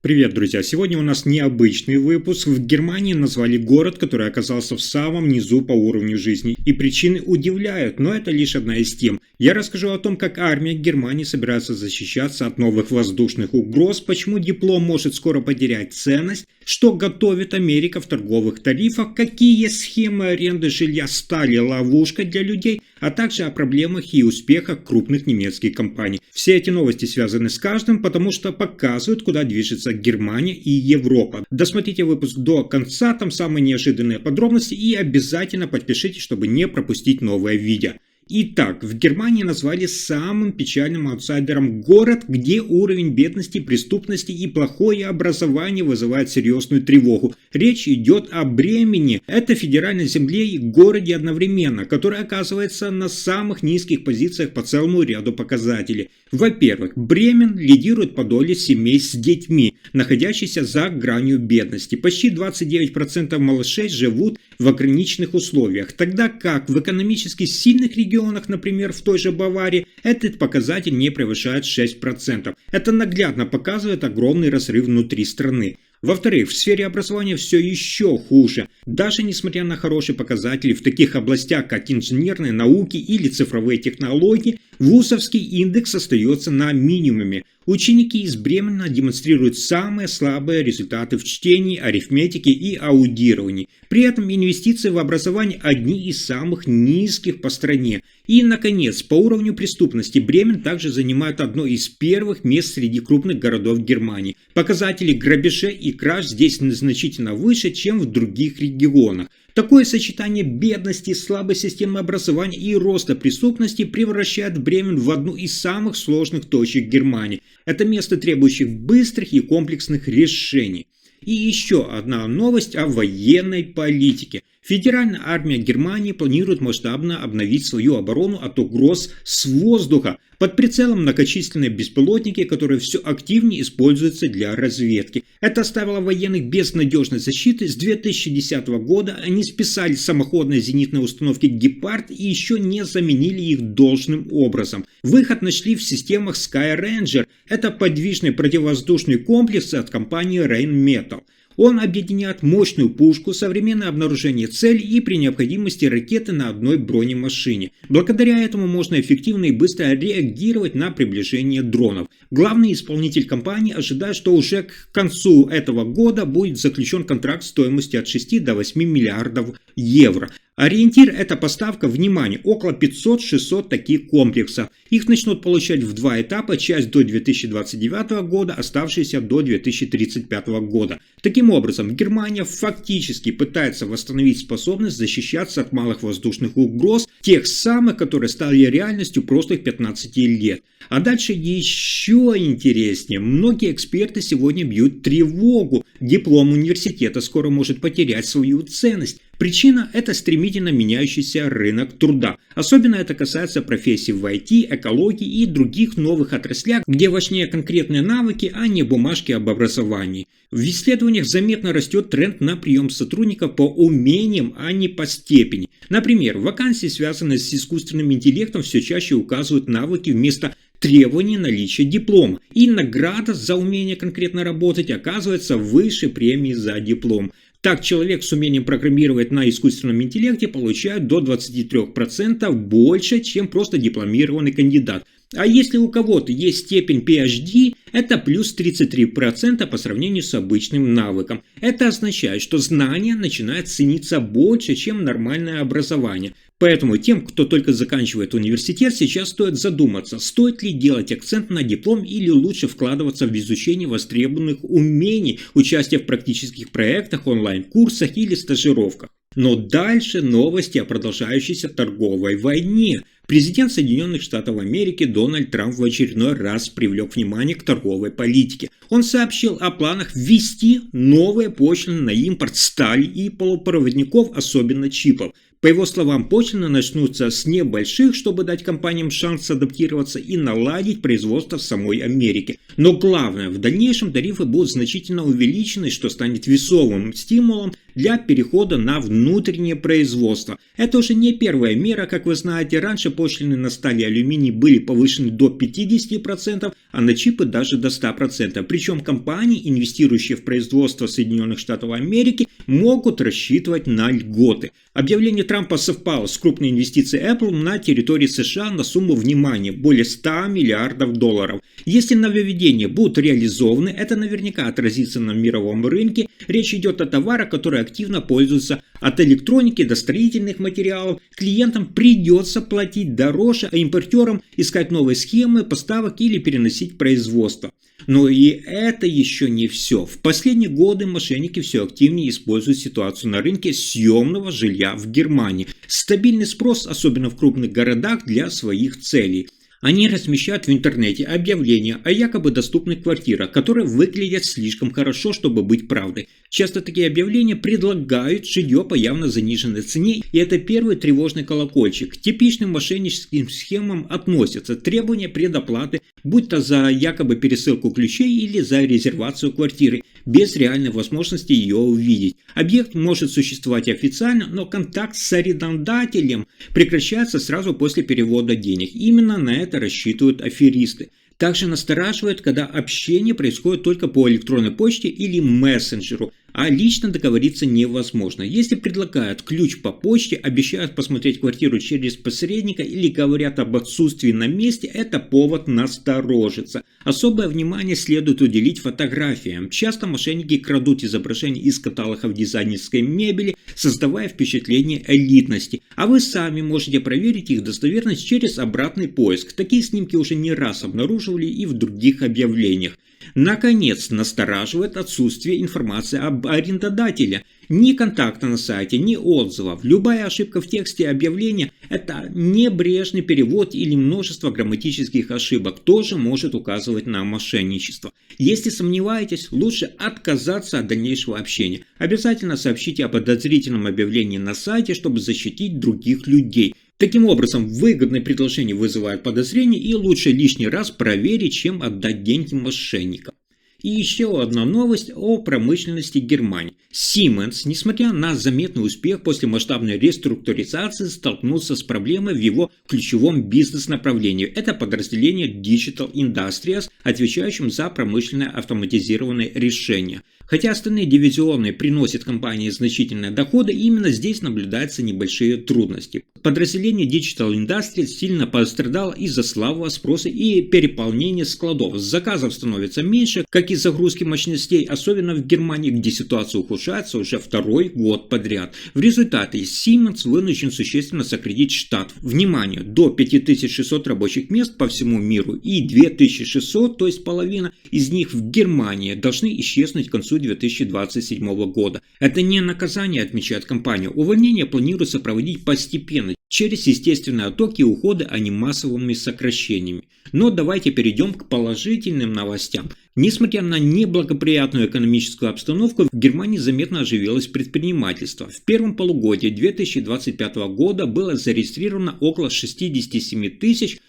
Привет, друзья! Сегодня у нас необычный выпуск. В Германии назвали город, который оказался в самом низу по уровню жизни. И причины удивляют, но это лишь одна из тем. Я расскажу о том, как армия Германии собирается защищаться от новых воздушных угроз, почему диплом может скоро потерять ценность, что готовит Америка в торговых тарифах, какие схемы аренды жилья стали ловушкой для людей, а также о проблемах и успехах крупных немецких компаний. Все эти новости связаны с каждым, потому что показывают, куда движется Германия и Европа. Досмотрите выпуск до конца, там самые неожиданные подробности, и обязательно подпишитесь, чтобы не пропустить новое видео. Итак, в Германии назвали самым печальным аутсайдером город, где уровень бедности, преступности и плохое образование вызывает серьезную тревогу. Речь идет о Бремени. Это федеральной земле и городе одновременно, который оказывается на самых низких позициях по целому ряду показателей. Во-первых, Бремен лидирует по доле семей с детьми, находящихся за гранью бедности. Почти 29% малышей живут в ограниченных условиях, тогда как в экономически сильных регионах, например, в той же Баварии, этот показатель не превышает 6%. Это наглядно показывает огромный разрыв внутри страны. Во-вторых, в сфере образования все еще хуже. Даже несмотря на хорошие показатели в таких областях, как инженерные науки или цифровые технологии, вузовский индекс остается на минимуме. Ученики из Бремена демонстрируют самые слабые результаты в чтении, арифметике и аудировании. При этом инвестиции в образование одни из самых низких по стране. И, наконец, по уровню преступности Бремен также занимает одно из первых мест среди крупных городов Германии. Показатели грабежей и краж здесь значительно выше, чем в других регионах. Такое сочетание бедности, слабой системы образования и роста преступности превращает Бремен в одну из самых сложных точек Германии. Это место, требующих быстрых и комплексных решений. И еще одна новость о военной политике. Федеральная армия Германии планирует масштабно обновить свою оборону от угроз с воздуха. Под прицелом многочисленные беспилотники, которые все активнее используются для разведки. Это оставило военных без надежной защиты. С 2010 года они списали самоходные зенитные установки «Гепард» и еще не заменили их должным образом. Выход нашли в системах Sky Ranger. Это подвижный противовоздушный комплекс от компании Rheinmetall. Он объединяет мощную пушку, современное обнаружение цели и при необходимости ракеты на одной бронемашине. Благодаря этому можно эффективно и быстро реагировать на приближение дронов. Главный исполнитель компании ожидает, что уже к концу этого года будет заключен контракт стоимостью от 6 до 8 миллиардов евро. Ориентир – это поставка, внимание, около 500-600 таких комплексов. Их начнут получать в два этапа, часть до 2029 года, оставшаяся до 2035 года. Таким образом, Германия фактически пытается восстановить способность защищаться от малых воздушных угроз, тех самых, которые стали реальностью прошлых 15 лет. А дальше еще интереснее. Многие эксперты сегодня бьют тревогу. Диплом университета скоро может потерять свою ценность. Причина – это стремительно меняющийся рынок труда. Особенно это касается профессий в IT, экологии и других новых отраслях, где важнее конкретные навыки, а не бумажки об образовании. В исследованиях заметно растет тренд на прием сотрудников по умениям, а не по степени. Например, вакансии, связанные с искусственным интеллектом, все чаще указывают навыки вместо требования наличия диплома. И награда за умение конкретно работать оказывается выше премии за диплом. Так, человек с умением программировать на искусственном интеллекте получает до 23% больше, чем просто дипломированный кандидат. А если у кого-то есть степень PhD, это плюс 33% по сравнению с обычным навыком. Это означает, что знание начинает цениться больше, чем нормальное образование. Поэтому тем, кто только заканчивает университет, сейчас стоит задуматься, стоит ли делать акцент на диплом или лучше вкладываться в изучение востребованных умений, участие в практических проектах, онлайн-курсах или стажировках. Но дальше новости о продолжающейся торговой войне. Президент Соединенных Штатов Америки Дональд Трамп в очередной раз привлек внимание к торговой политике. Он сообщил о планах ввести новые пошлины на импорт стали и полупроводников, особенно чипов. По его словам, пошлины начнутся с небольших, чтобы дать компаниям шанс адаптироваться и наладить производство в самой Америке. Но главное, в дальнейшем тарифы будут значительно увеличены, что станет весомым стимулом для перехода на внутреннее производство. Это уже не первая мера, как вы знаете. Раньше пошлины на сталь и алюминий были повышены до 50%, а на чипы даже до 100%. Причем компании, инвестирующие в производство Соединенных Штатов Америки, могут рассчитывать на льготы. Объявление Трампа совпало с крупной инвестицией Apple на территории США на сумму, внимания, более 100 миллиардов долларов. Если нововведения будут реализованы, это наверняка отразится на мировом рынке. Речь идет о товарах, которые активно пользуются от электроники до строительных материалов. Клиентам придется платить дороже, а импортерам искать новые схемы поставок или переносить производство. Но и это еще не все. В последние годы мошенники все активнее используют ситуацию на рынке съемного жилья в Германии. Стабильный спрос, особенно в крупных городах, для своих целей. Они размещают в интернете объявления о якобы доступных квартирах, которые выглядят слишком хорошо, чтобы быть правдой. Часто такие объявления предлагают жилье по явно заниженной цене, и это первый тревожный колокольчик. К типичным мошенническим схемам относятся требования предоплаты, будь то за якобы пересылку ключей или за резервацию квартиры, без реальной возможности ее увидеть. Объект может существовать официально, но контакт с арендодателем прекращается сразу после перевода денег. Именно на это рассчитывают аферисты. Также настораживает, когда общение происходит только по электронной почте или мессенджеру, а лично договориться невозможно. Если предлагают ключ по почте, обещают посмотреть квартиру через посредника или говорят об отсутствии на месте, это повод насторожиться. Особое внимание следует уделить фотографиям. Часто мошенники крадут изображения из каталогов дизайнерской мебели, создавая впечатление элитности. А вы сами можете проверить их достоверность через обратный поиск. Такие снимки уже не раз обнаруживали и в других объявлениях. Наконец, настораживает отсутствие информации об арендодателе. Ни контакта на сайте, ни отзывов. Любая ошибка в тексте объявления – это небрежный перевод или множество грамматических ошибок, тоже может указывать на мошенничество. Если сомневаетесь, лучше отказаться от дальнейшего общения. Обязательно сообщите о подозрительном объявлении на сайте, чтобы защитить других людей. Таким образом, выгодные предложения вызывают подозрения, и лучше лишний раз проверить, чем отдать деньги мошенникам. И еще одна новость о промышленности Германии. Siemens, несмотря на заметный успех после масштабной реструктуризации, столкнулся с проблемой в его ключевом бизнес-направлении. Это подразделение Digital Industries, отвечающим за промышленное автоматизированное решение. Хотя остальные дивизионы приносят компании значительные доходы, именно здесь наблюдаются небольшие трудности. Подразделение Digital Industries сильно пострадало из-за слабого спроса и переполнения складов. Заказов становится меньше, как и загрузки мощностей, особенно в Германии, где ситуация ухудшается уже второй год подряд. В результате Siemens вынужден существенно сократить штат. Внимание, до 5600 рабочих мест по всему миру и 2600, то есть половина из них в Германии, должны исчезнуть к концу 2027 года. Это не наказание, отмечает компания. Увольнение планируется проводить постепенно, через естественные оттоки и уходы, а не массовыми сокращениями. Но давайте перейдем к положительным новостям. Несмотря на неблагоприятную экономическую обстановку, в Германии заметно оживилось предпринимательство. В первом полугодии 2025 года было зарегистрировано около 67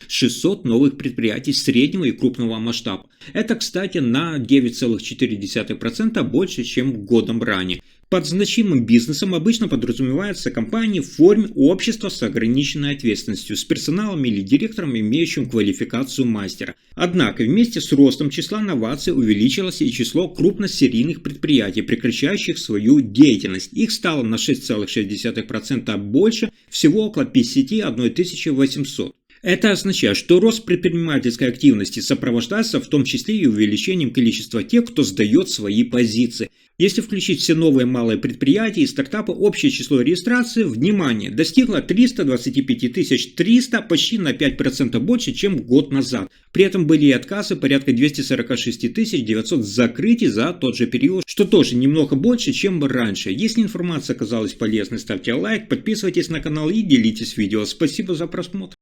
600 новых предприятий среднего и крупного масштаба. Это, кстати, на 9,4% больше, чем годом ранее. Под значимым бизнесом обычно подразумеваются компании в форме общества с ограниченной ответственностью, с персоналом или директором, имеющим квалификацию мастера. Однако вместе с ростом числа новаций увеличилось и число крупносерийных предприятий, прекращающих свою деятельность. Их стало на 6,6% больше, всего около 51 800. Это означает, что рост предпринимательской активности сопровождается в том числе и увеличением количества тех, кто сдает свои позиции. Если включить все новые малые предприятия и стартапы, общее число регистраций, внимание, достигло 325 300, почти на 5% больше, чем год назад. При этом были и отказы, порядка 246 900 закрытий за тот же период, что тоже немного больше, чем раньше. Если информация оказалась полезной, ставьте лайк, подписывайтесь на канал и делитесь видео. Спасибо за просмотр.